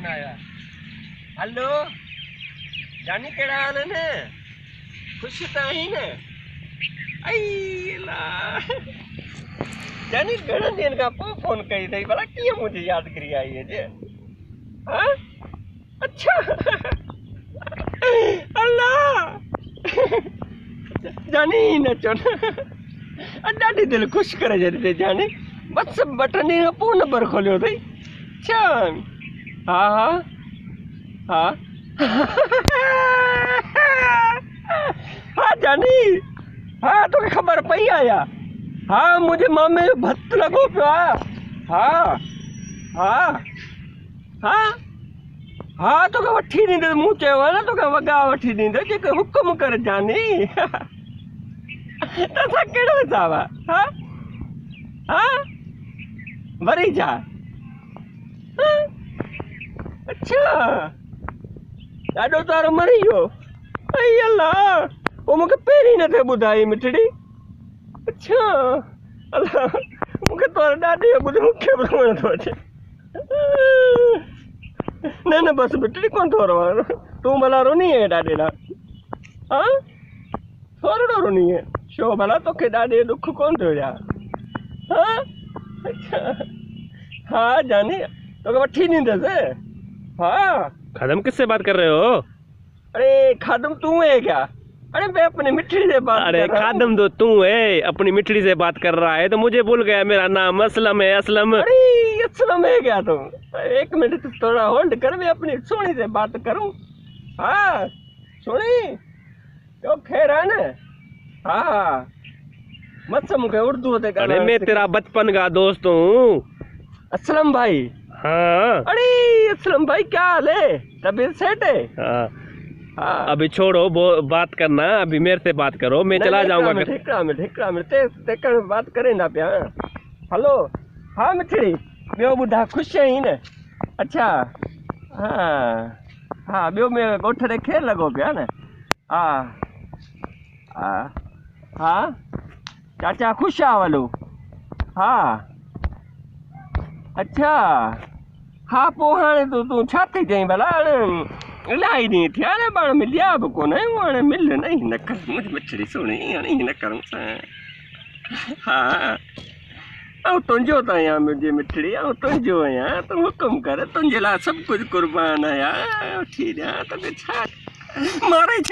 Phone आया। Hello जानी केड़ा हाल है ने? खुश तो ही ने? आई ला जानी घणा दिन का फोन कई थी भला किए मुझे याद करी आई है जे? हाँ अच्छा अल्लाह जानी न चुन ॾाढी दिल खुश करे जॾहिं जानी बस बटन ही पोइ नंबर खोलियो अथई। अच्छा हाँ हाँ हाँ जानी हाँ तोखे ख़बर पई आया। हाँ मुझे मामे जो भत लॻो पियो आहे। हाँ हाँ हाँ हाँ तोखे वठी ॾींदुसि। मूं चयो आहे न तोखे वॻा वठी ॾींदुसि जेके हुकुम कर जानी। तोसां कहिड़ो हिसाब आहे? हाँ हाँ वरी जा। हाँ? अच्छा ॾाढो तारो मरी वियो। अई अल्लाह पोइ मूंखे पहिरीं न थिए ॿुधाई मिठड़ी। अच्छा अल्लाह मूंखे तो ॾाढी ॿुध मूंखे बि रोअण थो अचे। न न बसि मिठड़ी कोन थो रोअण। तूं भला रोनी आहे ॾाढे लाइ? हाँ थोरो रोनी आहे छो भला तोखे ॾाढे दुख कोन थियो छा? हाँ अच्छा हाँ जानी तोखे वठी ॾींदुसि। हाँ खादम किससे बात कर रहे हो? अरे खादम तू है क्या? अरे मैं अपनी मिठड़ी से बात अरे कर रहा हूँ। खादम तो तू है, अपनी मिठड़ी से बात कर रहा है तो मुझे भूल गया। मेरा नाम असलम है। असलम अरे असलम है क्या तुम? एक मिनट थोड़ा होल्ड कर मैं अपनी सोनी से बात करूं। हाँ सोनी तो खैर है ना? हाँ मत मुझे उर्दू होते अरे मैं तेरा बचपन का दोस्त हूँ। असलम भाई। हाँ अरे असलम भाई क्या हाल है? तबीयत सेट है? हाँ हाँ अभी छोड़ो बात करना, अभी मेरे से बात करो। मैं चला जाऊंगा। ठिकरा में ते बात करे ना पिया। हेलो हाँ मिठड़ी ॿियो ॿुधा ख़ुशि आहीं न? अच्छा हाँ हाँ ॿियो मैं ॻोठ ॾे खेर लॻो पिया न? हाँ हाँ हाँ चाचा ख़ुशि आहे वलो? हाँ अच्छा हाँ पोइ हाणे तूं छा थी चईं भला? इलाही ॾींहं थिया न पाण मिलिया बि कोन आहियूं। हाणे मिल न हिन कर मुंहिंजी मिठड़ी सुहिणी हाणे हिन करूं हाँ ऐं तुंहिंजो त आहियां मुंहिंजी मिठड़ी ऐं तुंहिंजो आहियां। तूं हुकुम कर तुंहिंजे लाइ सभु कुझु क़ुर्बान आहियां। वठी ॾियां तोखे छा मारे छॾ।